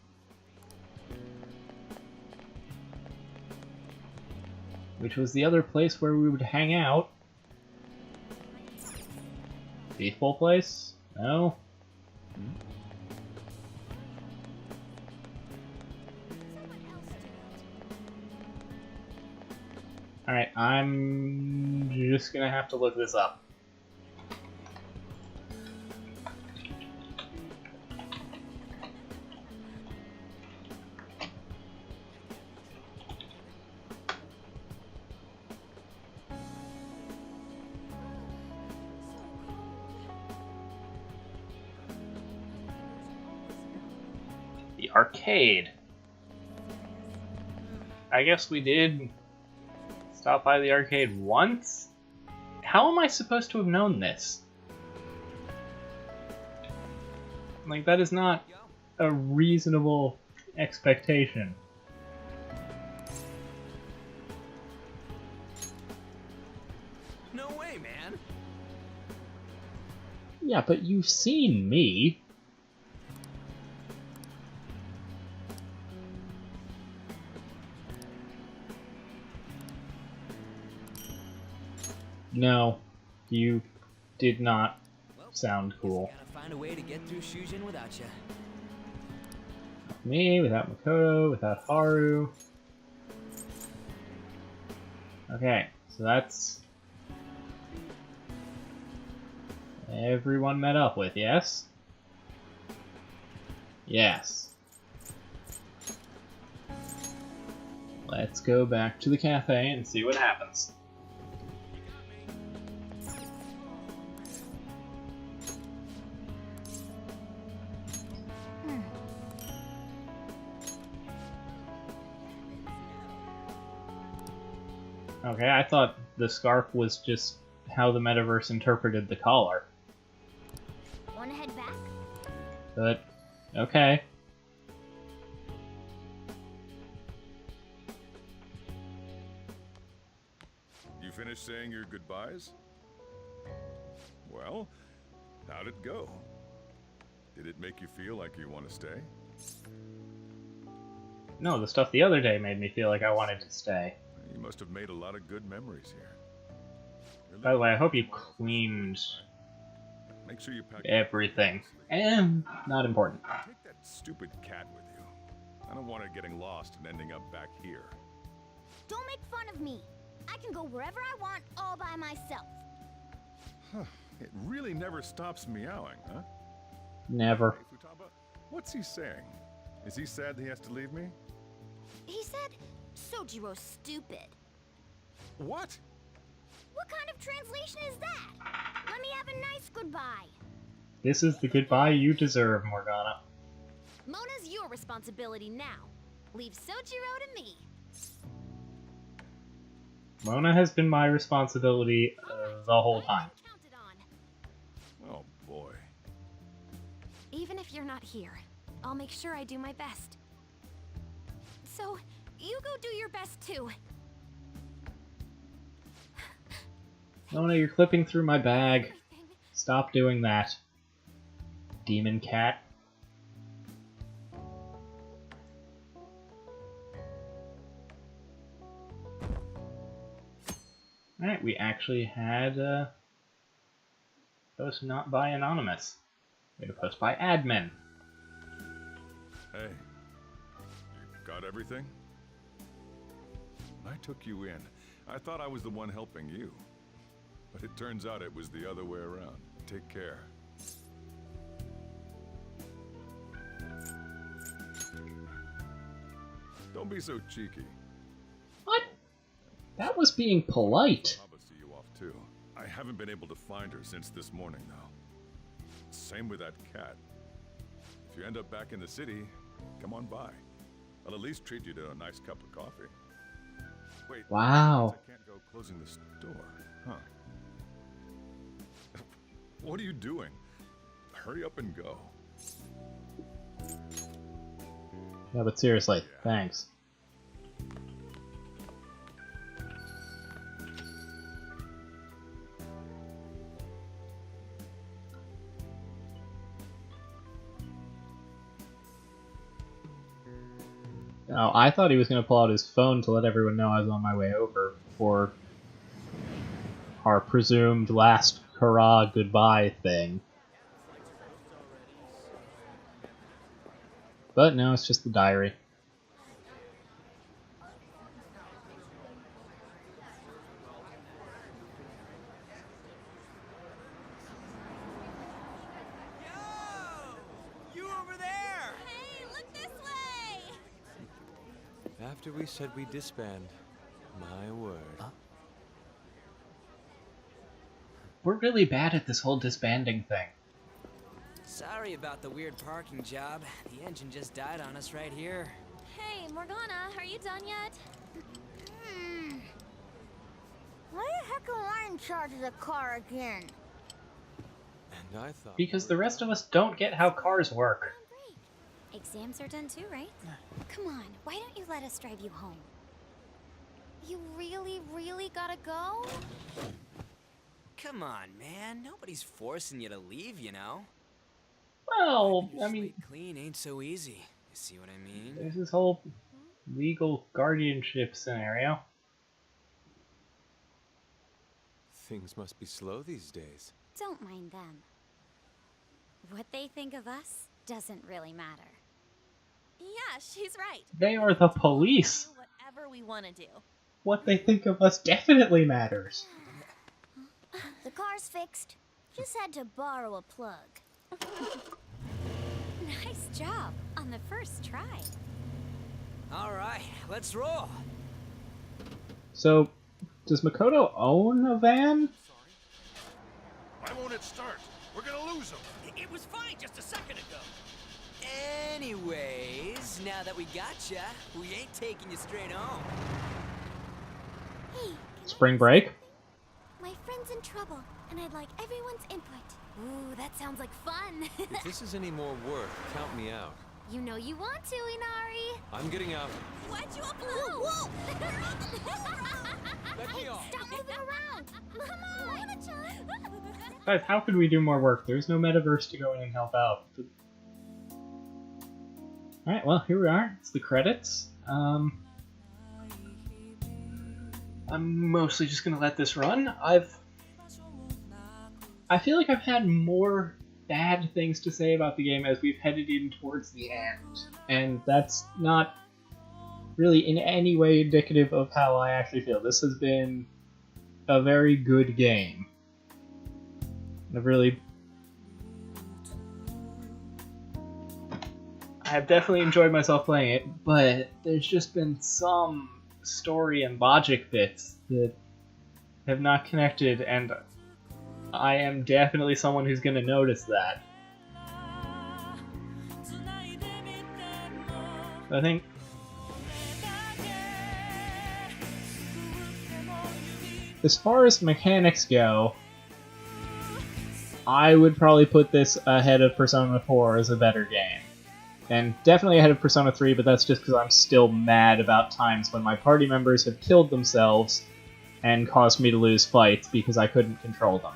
Which was the other place where we would hang out. Faithful place? No? Alright, I'm just gonna have to look this up. The arcade. I guess we did stop by the arcade once? How am I supposed to have known this? Like, that is not a reasonable expectation. No way, man. Yeah, but you've seen me. No, you did not sound cool. Gotta find a way to get through Shujin without you. Me, without Makoto, without Haru. Okay, so that's everyone met up with, yes? Yes. Let's go back to the cafe and see what happens. Okay, I thought the scarf was just how the metaverse interpreted the collar. Wanna head back? But, okay. You finished saying your goodbyes? Well, how'd it go? Did it make you feel like you want to stay? No, the stuff the other day made me feel like I wanted to stay. You must have made a lot of good memories here. By the way, I hope you cleaned Make sure you pack everything. Not important. Take that stupid cat with you. I don't want it getting lost and ending up back here. Don't make fun of me. I can go wherever I want all by myself. It really never stops meowing, huh? Never. Hey, Futaba, what's he saying? Is he sad that he has to leave me? He said, Sojiro's stupid. What? What kind of translation is that? Let me have a nice goodbye. This is the goodbye you deserve, Morgana. Mona's your responsibility now. Leave Sojiro to me. Mona has been my responsibility the whole time. Counted on. Oh, boy. Even if you're not here, I'll make sure I do my best. So, you go do your best too. Mona, you're clipping through my bag. Stop doing that. Demon cat. Alright, we actually had post not by Anonymous. We had a post by admin. Hey, you got everything? I took you in. I thought I was the one helping you. But it turns out it was the other way around. Take care. Don't be so cheeky. What? That was being polite. Papa see you off too. I haven't been able to find her since this morning, though. Same with that cat. If you end up back in the city, come on by. I'll at least treat you to a nice cup of coffee. Wait. Wow. I can't go closing the store, huh? What are you doing? Hurry up and go. Yeah, but seriously, thanks. Oh, I thought he was going to pull out his phone to let everyone know I was on my way over for our presumed last hurrah goodbye thing. But no, it's just the diary. You over there! Hey, look this way! After we said we disband, my word. We're really bad at this whole disbanding thing. Sorry about the weird parking job. The engine just died on us right here. Hey, Morgana, are you done yet? Why the heck am I in charge of the car again? And I thought... Because the rest of us don't get how cars work. Exams are done too, right? Come on, why don't you let us drive you home? You really, really gotta go? Come on, man. Nobody's forcing you to leave, you know? Well, I Your mean, slate clean ain't so easy. You see what I mean? there's this whole legal guardianship scenario. Things must be slow these days. Don't mind them. What they think of us doesn't really matter. Yeah, she's right. They are the police. Do whatever we want to do. What they think of us definitely matters. The car's fixed. Just had to borrow a plug. Nice job on the first try. All right, let's roll. So, does Makoto own a van? Why won't it start? We're gonna lose him. It was fine just a second ago. Anyways, now that we gotcha, we ain't taking you straight home. Hey, Spring break? my friend's in trouble, and I'd like everyone's input. Ooh, that sounds like fun. If this is any more work, count me out. You know you want to, Inari. I'm getting out. Why'd you upload? Whoa! Let me off. Stop moving around. Come on. Guys, how could we do more work? There's no metaverse to go in and help out. Alright, well, here we are. It's the credits. I'm mostly just gonna let this run. I feel like I've had more bad things to say about the game as we've headed in towards the end. And that's not really in any way indicative of how I actually feel. This has been a very good game. I've definitely enjoyed myself playing it, but there's just been some story and logic bits that have not connected, and I am definitely someone who's going to notice that. I think as far as mechanics go, I would probably put this ahead of Persona 4 as a better game. And definitely ahead of Persona 3, but that's just because I'm still mad about times when my party members have killed themselves and caused me to lose fights because I couldn't control them.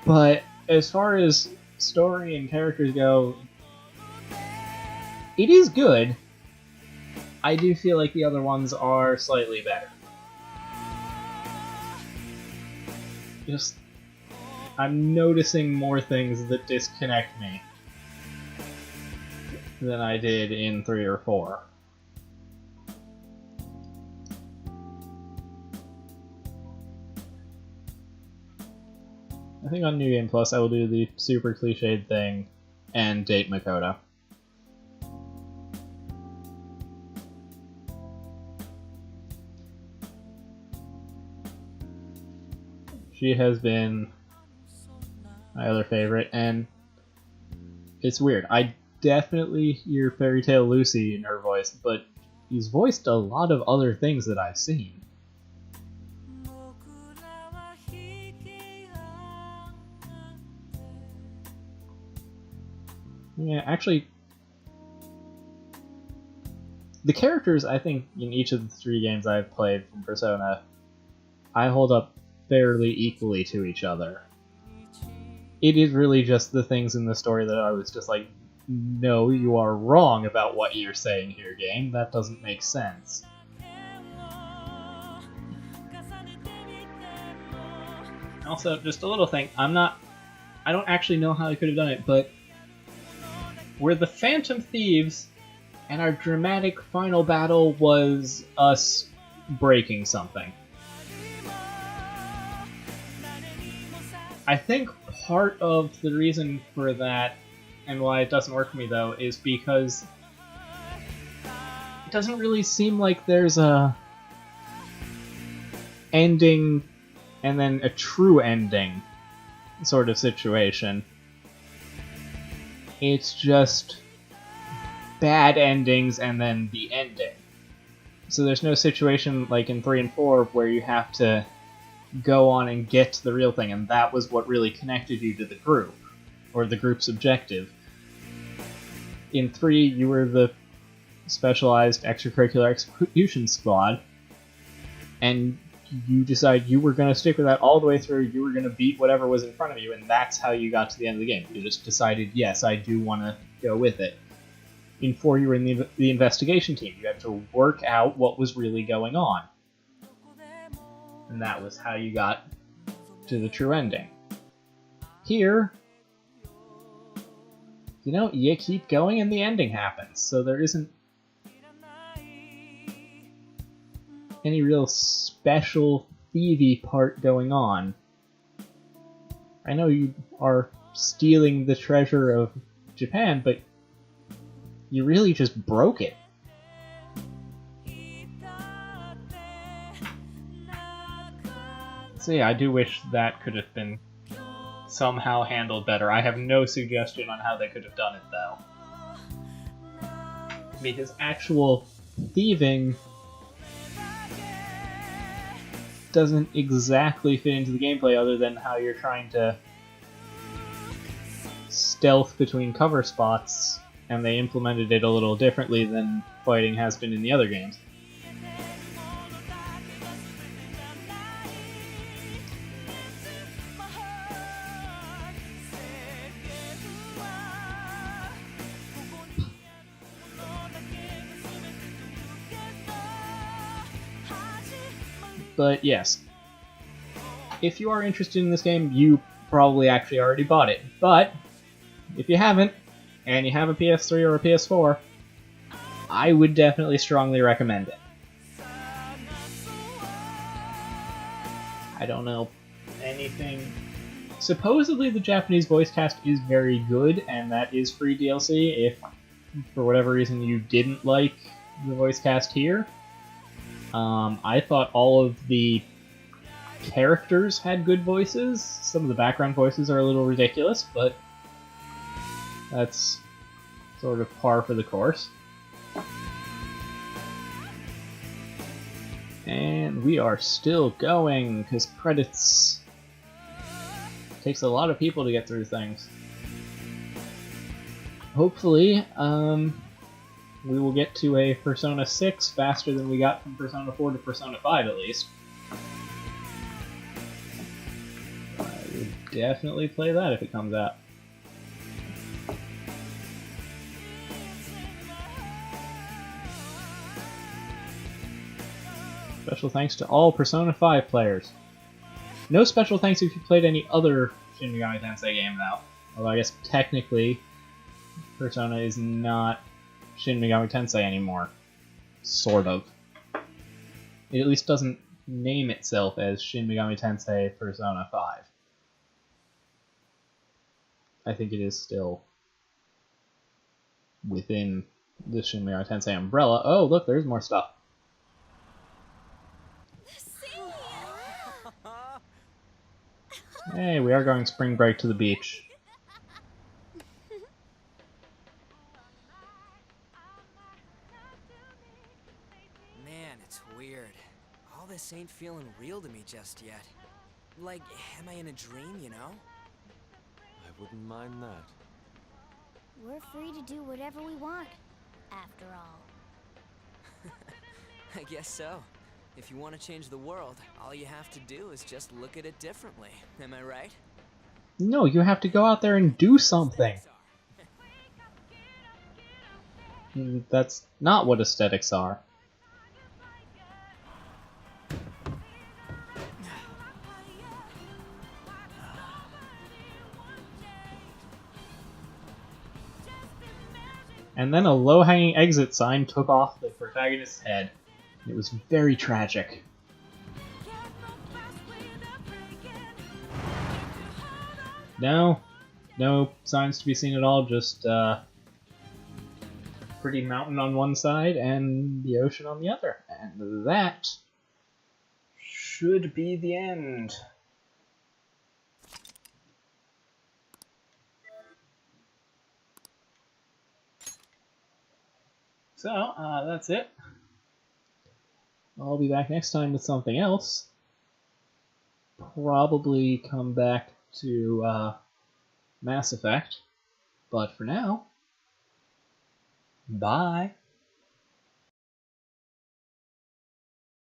But as far as story and characters go, it is good. I do feel like the other ones are slightly better. Just, I'm noticing more things that disconnect me than I did in 3 or 4. I think on New Game Plus I will do the super cliched thing and date Makoto. She has been my other favorite, and it's weird. I definitely hear Fairy Tale Lucy in her voice, but he's voiced a lot of other things that I've seen. Yeah, actually, the characters, I think, in each of the 3 games I've played from Persona, I hold up fairly equally to each other. It is really just the things in the story that I was just like, no, you are wrong about what you're saying here, game. That doesn't make sense. Also, just a little thing, I don't actually know how I could have done it, but we're the Phantom Thieves, and our dramatic final battle was us breaking something. I think part of the reason for that, and why it doesn't work for me though, is because it doesn't really seem like there's a ending and then a true ending sort of situation. It's just bad endings and then the ending. So there's no situation like in 3 and 4 where you have to go on and get to the real thing, and that was what really connected you to the group, or the group's objective. In 3, you were the specialized extracurricular execution squad, and you decided you were going to stick with that all the way through, you were going to beat whatever was in front of you, and that's how you got to the end of the game. You just decided, yes, I do want to go with it. In 4, you were in the investigation team. You had to work out what was really going on. And that was how you got to the true ending. Here, you know, you keep going and the ending happens, so there isn't any real special thievy part going on. I know you are stealing the treasure of Japan, but you really just broke it. So yeah, I do wish that could have been somehow handled better. I have no suggestion on how they could have done it, though. Because actual thieving doesn't exactly fit into the gameplay other than how you're trying to stealth between cover spots, and they implemented it a little differently than fighting has been in the other games. But yes, if you are interested in this game, you probably actually already bought it. But if you haven't, and you have a PS3 or a PS4, I would definitely strongly recommend it. I don't know anything. Supposedly the Japanese voice cast is very good, and that is free DLC if, for whatever reason, you didn't like the voice cast here. I thought all of the characters had good voices. Some of the background voices are a little ridiculous, but that's sort of par for the course. And we are still going, because credits takes a lot of people to get through things. Hopefully, we will get to a Persona 6 faster than we got from Persona 4 to Persona 5, at least. I would definitely play that if it comes out. Special thanks to all Persona 5 players. No special thanks if you played any other Shin Megami Tensei game, though. Although I guess technically Persona is not Shin Megami Tensei anymore. Sort of. It at least doesn't name itself as Shin Megami Tensei Persona 5. I think it is still within the Shin Megami Tensei umbrella. Oh, look, there's more stuff. Hey, we are going spring break to the beach. Man, it's weird. All this ain't feeling real to me just yet. Like, am I in a dream, you know? I wouldn't mind that. We're free to do whatever we want, after all. I guess so. If you want to change the world, all you have to do is just look at it differently. Am I right? No, you have to go out there and do something. That's not what aesthetics are. And then a low-hanging exit sign took off the protagonist's head. It was very tragic. No signs to be seen at all, just pretty mountain on one side and the ocean on the other. And that should be the end. So, that's it. I'll be back next time with something else. Probably come back to Mass Effect. But for now, bye.